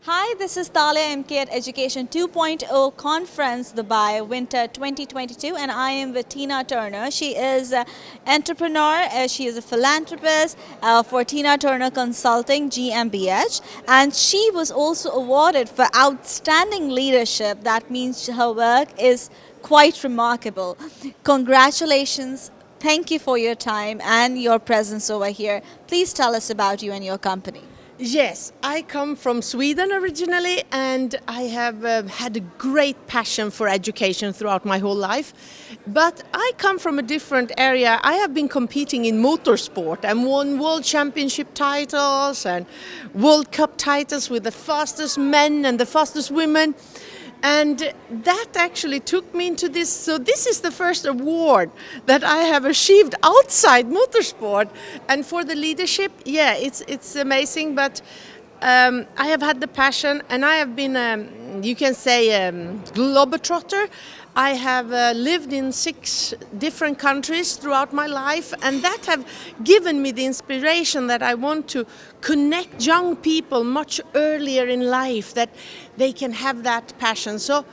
Hi, this is Talia MK at Education 2.0 Conference Dubai Winter 2022 and I am with Tina Thörner. She is an entrepreneur, she is a philanthropist for Thörner Consulting GmbH, and she was also awarded for outstanding leadership. That means her work is quite remarkable. Congratulations. Thank you for your time and your presence over here. Please tell us about you and your company. Yes, I come from Sweden originally, and I have had a great passion for education throughout my whole life. But I come from a different area. I have been competing in motorsport and won world championship titles and World Cup titles with the fastest men and the fastest women. And that actually took me into this. So this is the first award that I have achieved outside motorsport. And for the leadership, yeah, it's amazing. But I have had the passion, and I have been, you can say, globetrotter. I have lived in 6 different countries throughout my life, and that have given me the inspiration that I want to connect young people much earlier in life, that they can have that passion. So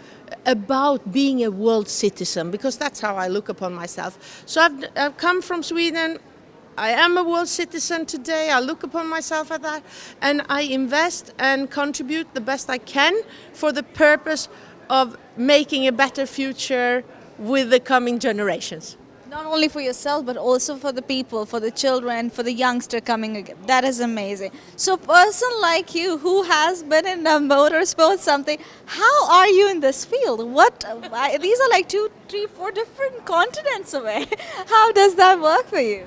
about being a world citizen, because that's how I look upon myself. So I've come from Sweden. I am a world citizen today. I look upon myself as that, and I invest and contribute the best I can for the purpose of making a better future with the coming generations. Not only for yourself, but also for the people, for the children, for the youngster coming again. That is amazing. So a person like you who has been in a motorsport something, how are you in this field? These are like 2, 3, 4 different continents away. How does that work for you?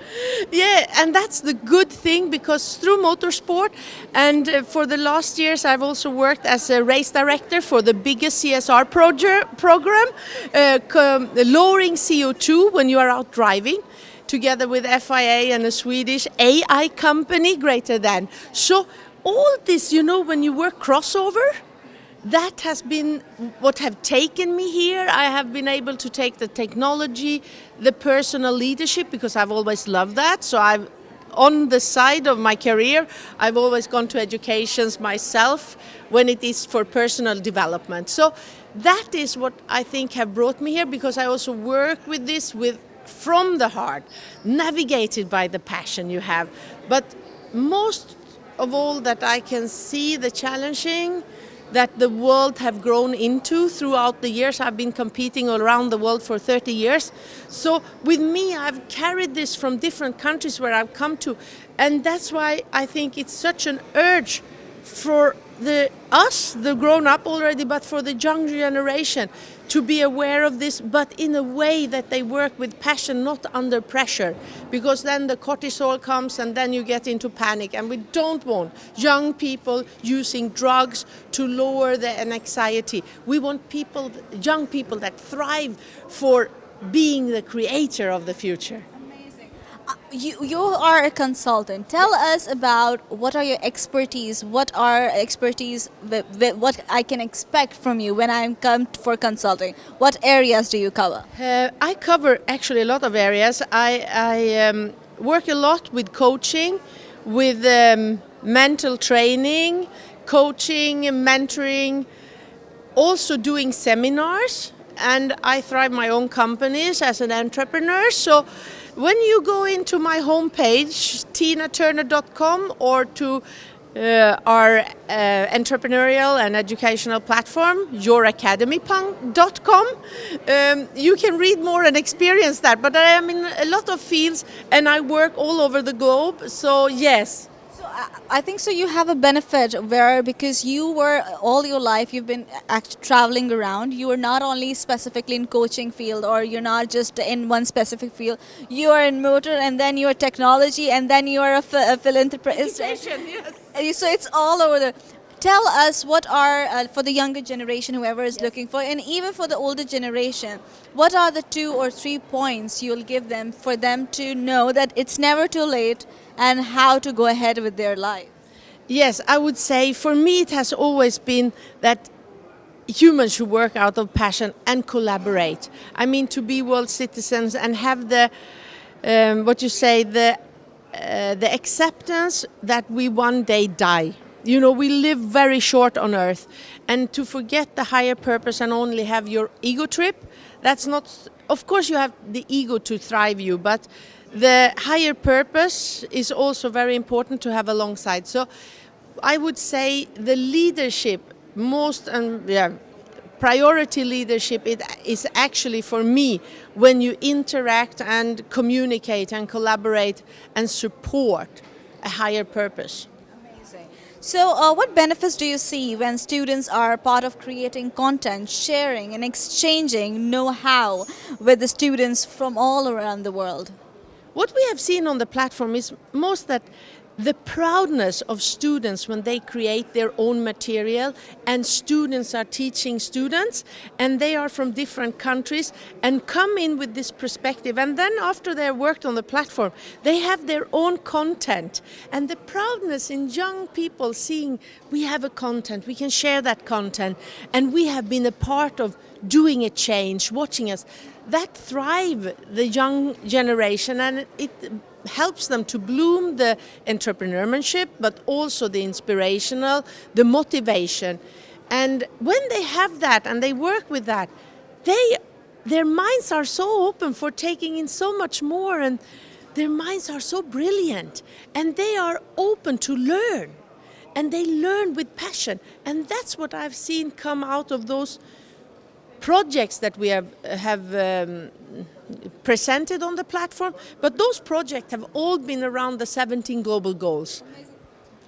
Yeah, and that's the good thing, because through motorsport and for the last years I've also worked as a race director for the biggest CSR program, lowering CO2 when you are out driving, together with FIA and a Swedish AI company, greater than. So all this, when you work crossover, that has been what have taken me here. I have been able to take the technology, the personal leadership, because I've always loved that. So on the side of my career, I've always gone to educations myself when it is for personal development. So that is what I think have brought me here, because I also work with this from the heart, navigated by the passion you have. But most of all, that I can see the challenging that the world have grown into throughout the years. I've been competing all around the world for 30 years. So with me, I've carried this from different countries where I've come to. And that's why I think it's such an urge for us, the grown up already, but for the young generation to be aware of this, but in a way that they work with passion, not under pressure, because then the cortisol comes and then you get into panic. And we don't want young people using drugs to lower their anxiety. We want young people that thrive for being the creator of the future. You are a consultant. Tell us about what are your expertise, what I can expect from you when I come for consulting. What areas do you cover? I cover actually a lot of areas. I work a lot with coaching, with mental training, coaching, mentoring, also doing seminars, and I thrive my own companies as an entrepreneur. So when you go into my homepage, tinathörner.com, or to our entrepreneurial and educational platform, youracademypunk.com, you can read more and experience that. But I am in a lot of fields and I work all over the globe, so yes. So I think so you have a benefit where, because you were all your life you've been traveling around, you are not only specifically in coaching field, or you're not just in one specific field, you are in motor, and then you are technology, and then you are a philanthropist. Yes. So it's all over the. Tell us what are, for the younger generation, whoever is looking for, and even for the older generation, what are the 2 or 3 points you'll give them for them to know that it's never too late and how to go ahead with their life? Yes, I would say for me it has always been that humans should work out of passion and collaborate. I mean, to be world citizens and have the acceptance that we one day die. You know, we live very short on earth, and to forget the higher purpose and only have your ego trip, that's not, of course you have the ego to thrive you, but the higher purpose is also very important to have alongside. So I would say the leadership, priority leadership, it is actually for me when you interact and communicate and collaborate and support a higher purpose. Amazing. So, what benefits do you see when students are part of creating content, sharing, and exchanging know-how with the students from all around the world? What we have seen on the platform is most that the proudness of students when they create their own material, and students are teaching students, and they are from different countries and come in with this perspective, and then after they have worked on the platform they have their own content, and the proudness in young people seeing we have a content, we can share that content, and we have been a part of doing a change, watching us, that thrive the young generation, and it helps them to bloom the entrepreneurship, but also the inspirational, the motivation. And when they have that and they work with that, their minds are so open for taking in so much more, and their minds are so brilliant, and they are open to learn, and they learn with passion. And that's what I've seen come out of those projects that we have presented on the platform, but those projects have all been around the 17 global goals.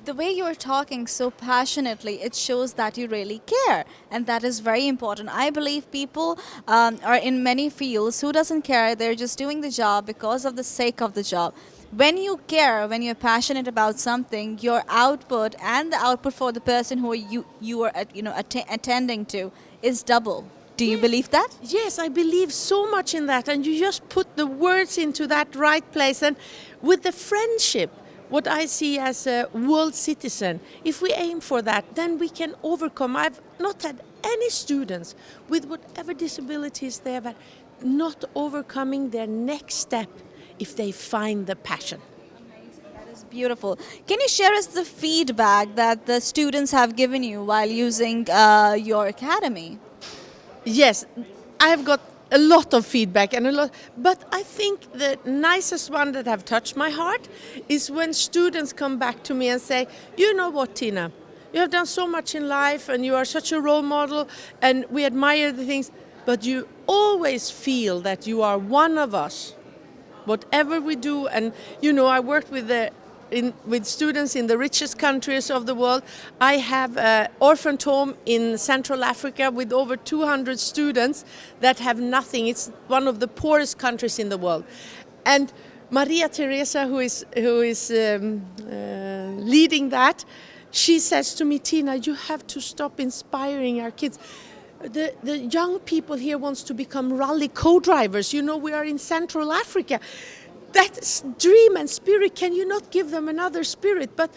The way you're talking so passionately, it shows that you really care, and that is very important. I believe people are in many fields who doesn't care, they're just doing the job because of the sake of the job. When you care, when you're passionate about something, your output and the output for the person who you are attending to is double. Do you believe that? Yes, I believe so much in that, and you just put the words into that right place. And with the friendship, what I see as a world citizen, if we aim for that, then we can overcome. I've not had any students with whatever disabilities they have had not overcoming their next step if they find the passion. Amazing. That is beautiful. Can you share us the feedback that the students have given you while using your academy? Yes, I have got a lot of feedback but I think the nicest one that have touched my heart is when students come back to me and say, you know what, Tina, you have done so much in life and you are such a role model and we admire the things, but you always feel that you are one of us, whatever we do. And I worked with students in the richest countries of the world. I have an orphan home in Central Africa with over 200 students that have nothing. It's one of the poorest countries in the world. And Maria Teresa, who is leading that, she says to me, Tina, you have to stop inspiring our kids. The young people here wants to become rally co-drivers. We are in Central Africa. That dream and spirit, can you not give them another spirit? But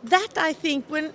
that, I think, when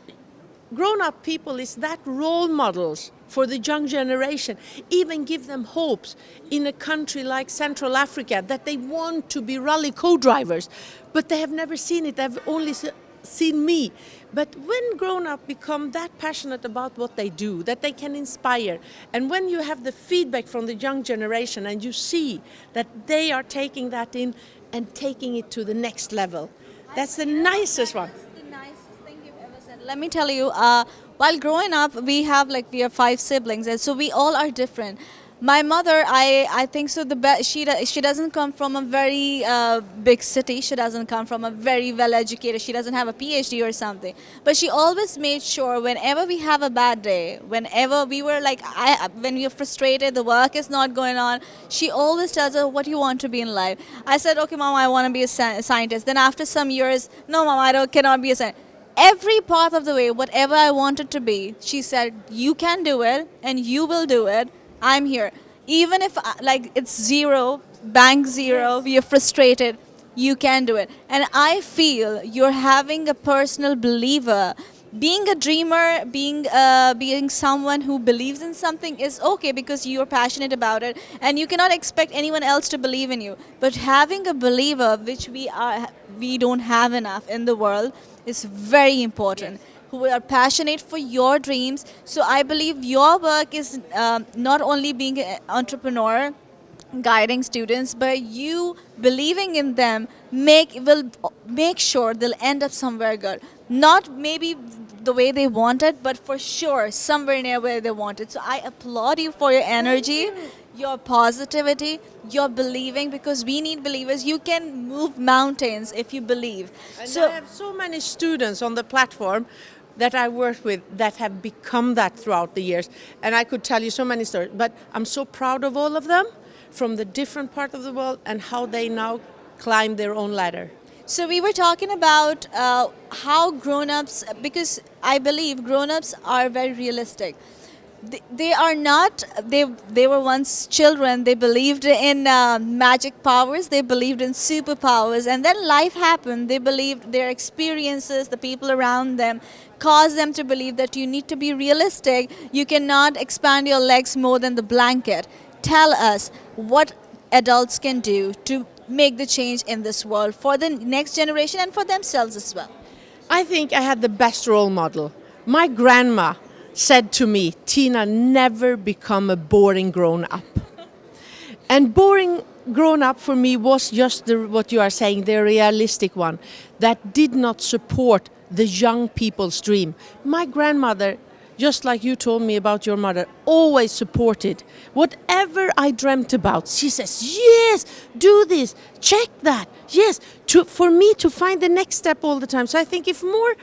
grown-up people is that role models for the young generation, even give them hopes in a country like Central Africa that they want to be rally co-drivers, but they have never seen it. They've only seen me. But when grown-up become that passionate about what they do, that they can inspire, and when you have the feedback from the young generation and you see that they are taking that in and taking it to the next level, that's the nicest one. That's the nicest thing you've ever said. Let me tell you, while growing up, we have 5 siblings, and so we all are different. My mother, I think so. She doesn't come from a very big city. She doesn't come from a very well educated. She doesn't have a PhD or something. But she always made sure whenever we have a bad day, whenever we were when we are frustrated, the work is not going on, she always tells us, "What do you want to be in life?" I said, "Okay, Mom, I want to be a scientist." Then after some years, "No, Mom, cannot be a scientist." Every part of the way, whatever I wanted to be, she said, "You can do it, and you will do it. I'm here." Even if it's zero, bank zero, we are frustrated, you can do it. And I feel you're having a personal believer. Being a dreamer, being someone who believes in something is okay because you're passionate about it and you cannot expect anyone else to believe in you. But having a believer, which we don't have enough in the world, is very important. who are passionate for your dreams. So I believe your work is not only being an entrepreneur, guiding students, but you believing in them will make sure they'll end up somewhere good. Not maybe the way they want it, but for sure somewhere near where they want it. So I applaud you for your energy, your positivity, your believing, because we need believers. You can move mountains if you believe. And So I have so many students on the platform that I work with that have become that throughout the years. And I could tell you so many stories, but I'm so proud of all of them from the different part of the world and how they now climb their own ladder. So we were talking about how grown-ups, because I believe grown-ups are very realistic. They are not, they were once children, they believed in magic powers, they believed in superpowers, and then life happened. They believed their experiences, the people around them, caused them to believe that you need to be realistic. You cannot expand your legs more than the blanket. Tell us what adults can do to make the change in this world for the next generation and for themselves as well. I think I had the best role model. My grandma said to me, Tina, never become a boring grown-up. And boring grown-up for me was just what you are saying, the realistic one, that did not support the young people's dream. My grandmother, just like you told me about your mother, always supported whatever I dreamt about. She says, yes, do this, check that, yes, for me to find the next step all the time. So I think if more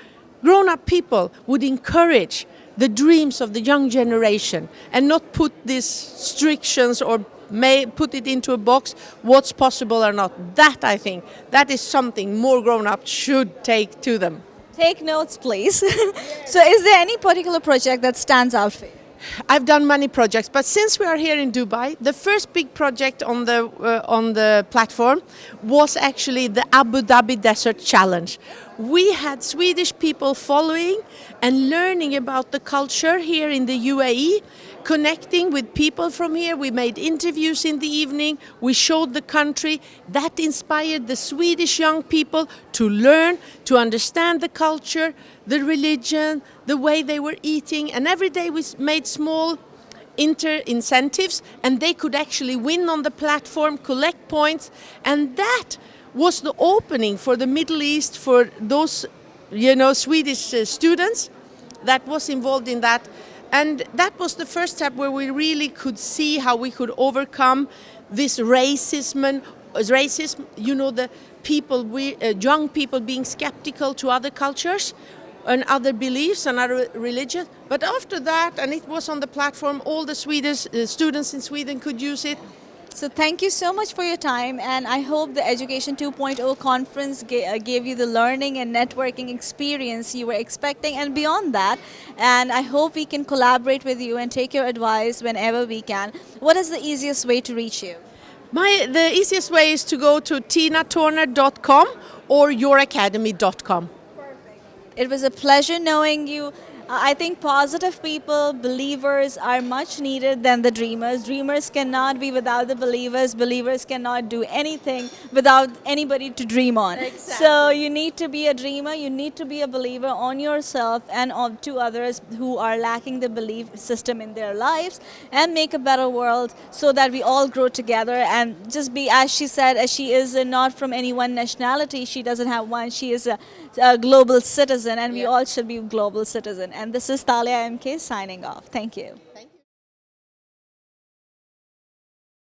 grown-up people would encourage the dreams of the young generation and not put these restrictions or may put it into a box, what's possible or not, that I think, that is something more grown-ups should take to them. Take notes, please. So is there any particular project that stands out for you? I've done many projects, but since we are here in Dubai, the first big project on the platform was actually the Abu Dhabi Desert Challenge. We had Swedish people following and learning about the culture here in the UAE, connecting with people from here. We made interviews in the evening. We showed the country. That inspired the Swedish young people to learn, to understand the culture, the religion, the way they were eating. And every day we made small incentives, and they could actually win on the platform, collect points. And that was the opening for the Middle East, for those, Swedish students that was involved in that. And that was the first step where we really could see how we could overcome this racism, the people, young people being skeptical to other cultures and other beliefs and other religions. But after that, and it was on the platform, all the Swedish students in Sweden could use it. So thank you so much for your time, and I hope the Education 2.0 conference gave you the learning and networking experience you were expecting and beyond that. And I hope we can collaborate with you and take your advice whenever we can. What is the easiest way to reach you? The easiest way is to go to tinathorner.com or youracademy.com. It was a pleasure knowing you. I think positive people, believers are much needed than the dreamers. Dreamers cannot be without the believers. Believers cannot do anything without anybody to dream on. Exactly. So you need to be a dreamer, you need to be a believer on yourself and to others who are lacking the belief system in their lives, and make a better world so that we all grow together and just be, as she said, as she is not from any one nationality, she doesn't have one, she is a global citizen, and we all should be global citizens. And this is Talia MK signing off. Thank you. Thank you.